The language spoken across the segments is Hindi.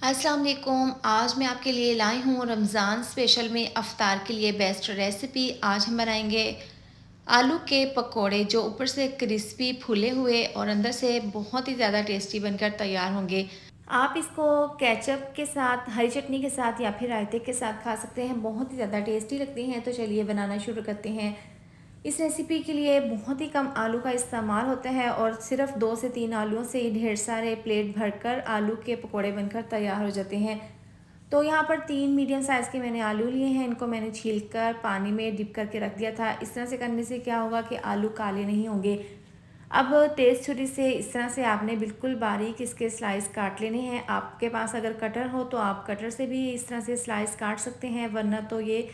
अस्सलाम वालेकुम। आज मैं आपके लिए लाई हूँ रमज़ान स्पेशल में अफ्तार के लिए बेस्ट रेसिपी। आज हम बनाएंगे आलू के पकोड़े जो ऊपर से क्रिस्पी फूले हुए और अंदर से बहुत ही ज़्यादा टेस्टी बनकर तैयार होंगे। आप इसको केचप के साथ, हरी चटनी के साथ या फिर रायते के साथ खा सकते हैं। बहुत ही ज़्यादा टेस्टी लगते हैं। तो चलिए बनाना शुरू करते हैं। इस रेसिपी के लिए बहुत ही कम आलू का इस्तेमाल होता है और सिर्फ 2 से 3 आलूओं से ही ढेर सारे प्लेट भरकर आलू के पकोड़े बनकर तैयार हो जाते हैं। तो यहाँ पर 3 मीडियम साइज़ के मैंने आलू लिए हैं। इनको मैंने छीलकर पानी में डिप करके रख दिया था। इस तरह से करने से क्या होगा कि आलू काले नहीं होंगे। अब तेज़ छुरी से इस तरह से आपने बिल्कुल बारीक इसके स्लाइस काट लेने हैं। आपके पास अगर कटर हो तो आप कटर से भी इस तरह से स्लाइस काट सकते हैं, वरना तो ये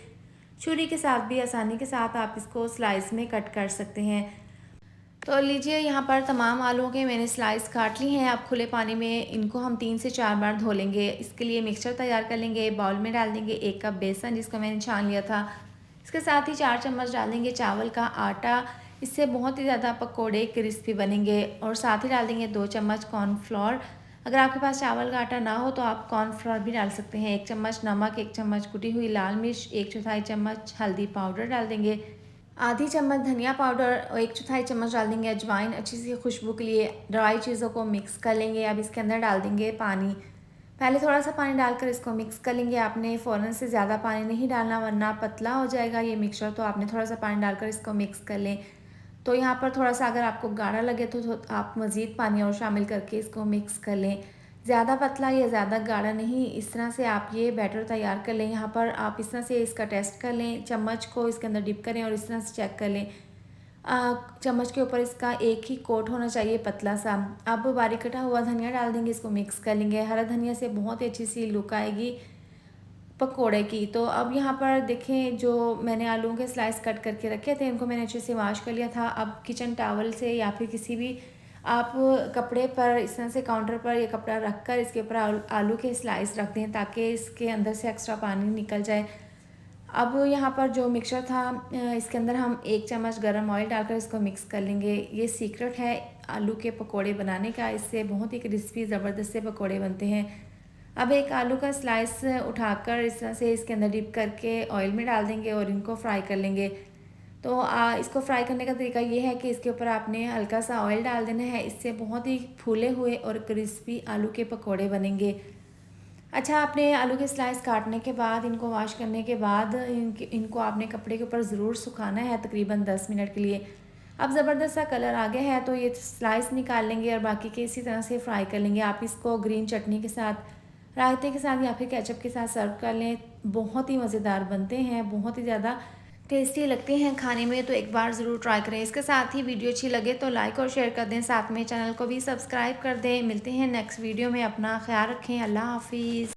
छुरी के साथ भी आसानी के साथ आप इसको स्लाइस में कट कर सकते हैं। तो लीजिए, यहाँ पर तमाम आलूओं के मैंने स्लाइस काट ली हैं। अब खुले पानी में इनको हम 3 से 4 बार धो लेंगे। इसके लिए मिक्सचर तैयार कर लेंगे। बाउल में डाल देंगे 1 कप बेसन जिसको मैंने छान लिया था। इसके साथ ही 4 चम्मच डाल देंगे चावल का आटा। इससे बहुत ही ज़्यादा पकोड़े क्रिस्पी बनेंगे। और साथ ही डाल देंगे 2 चम्मच कॉर्नफ्लोर। अगर आपके पास चावल का आटा ना हो तो आप कॉर्नफ्लोर भी डाल सकते हैं। 1 चम्मच नमक, 1 चम्मच कुटी हुई लाल मिर्च, 1/4 चम्मच हल्दी पाउडर डाल देंगे, आधी चम्मच धनिया पाउडर और 1/4 चम्मच डाल देंगे अजवाइन अच्छी सी खुशबू के लिए। ड्राई चीज़ों को मिक्स कर लेंगे। अब इसके अंदर डाल देंगे पानी। पहले थोड़ा सा पानी डालकर इसको मिक्स कर लेंगे। आपने फ़ौरन से ज़्यादा पानी नहीं डालना, वरना पतला हो जाएगा ये मिक्सचर। तो आपने थोड़ा सा पानी डालकर इसको मिक्स कर लें। तो यहाँ पर थोड़ा सा अगर आपको गाढ़ा लगे तो आप मज़ीद पानी और शामिल करके इसको मिक्स कर लें। ज़्यादा पतला या ज़्यादा गाढ़ा नहीं, इस तरह से आप ये बैटर तैयार कर लें। यहाँ पर आप इस तरह से इसका टेस्ट कर लें, चम्मच को इसके अंदर डिप करें और इस तरह से चेक कर लें। चम्मच के ऊपर इसका एक ही कोट होना चाहिए, पतला सा। अब बारीक कटा हुआ धनिया डाल देंगे, इसको मिक्स कर लेंगे। हरा धनिया से बहुत ही अच्छी सी लुक आएगी पकोड़े की। तो अब यहाँ पर देखें, जो मैंने आलूओं के स्लाइस कट करके रखे थे इनको मैंने अच्छे से वॉश कर लिया था। अब किचन टॉवल से या फिर किसी भी आप कपड़े पर इस तरह से काउंटर पर ये कपड़ा रख कर इसके ऊपर आलू के स्लाइस रख दें ताकि इसके अंदर से एक्स्ट्रा पानी निकल जाए। अब यहाँ पर जो मिक्सचर था इसके अंदर हम 1 चम्मच गरम ऑयल डालकर इसको मिक्स कर लेंगे। ये सीक्रेट है आलू के पकोड़े बनाने का। इससे बहुत ही क्रिस्पी ज़बरदस्त से पकोड़े बनते हैं। अब एक आलू का स्लाइस उठाकर इस तरह से इसके अंदर डिप करके ऑयल में डाल देंगे और इनको फ्राई कर लेंगे। तो इसको फ्राई करने का तरीका ये है कि इसके ऊपर आपने हल्का सा ऑयल डाल देना है। इससे बहुत ही फूले हुए और क्रिस्पी आलू के पकोड़े बनेंगे। अच्छा, आपने आलू के स्लाइस काटने के बाद, इनको वॉश करने के बाद इनको आपने कपड़े के ऊपर ज़रूर सुखाना है तकरीबन 10 मिनट के लिए। अब ज़बरदस्त सा कलर आ गया है तो ये स्लाइस निकाल लेंगे और बाकी के इसी तरह से फ्राई कर लेंगे। आप इसको ग्रीन चटनी के साथ, रायते के साथ या फिर केचप के साथ सर्व कर लें। बहुत ही मज़ेदार बनते हैं, बहुत ही ज़्यादा टेस्टी लगते हैं खाने में। तो एक बार ज़रूर ट्राई करें। इसके साथ ही वीडियो अच्छी लगे तो लाइक और शेयर कर दें, साथ में चैनल को भी सब्सक्राइब कर दें। मिलते हैं नेक्स्ट वीडियो में। अपना ख्याल रखें। अल्लाह हाफिज़।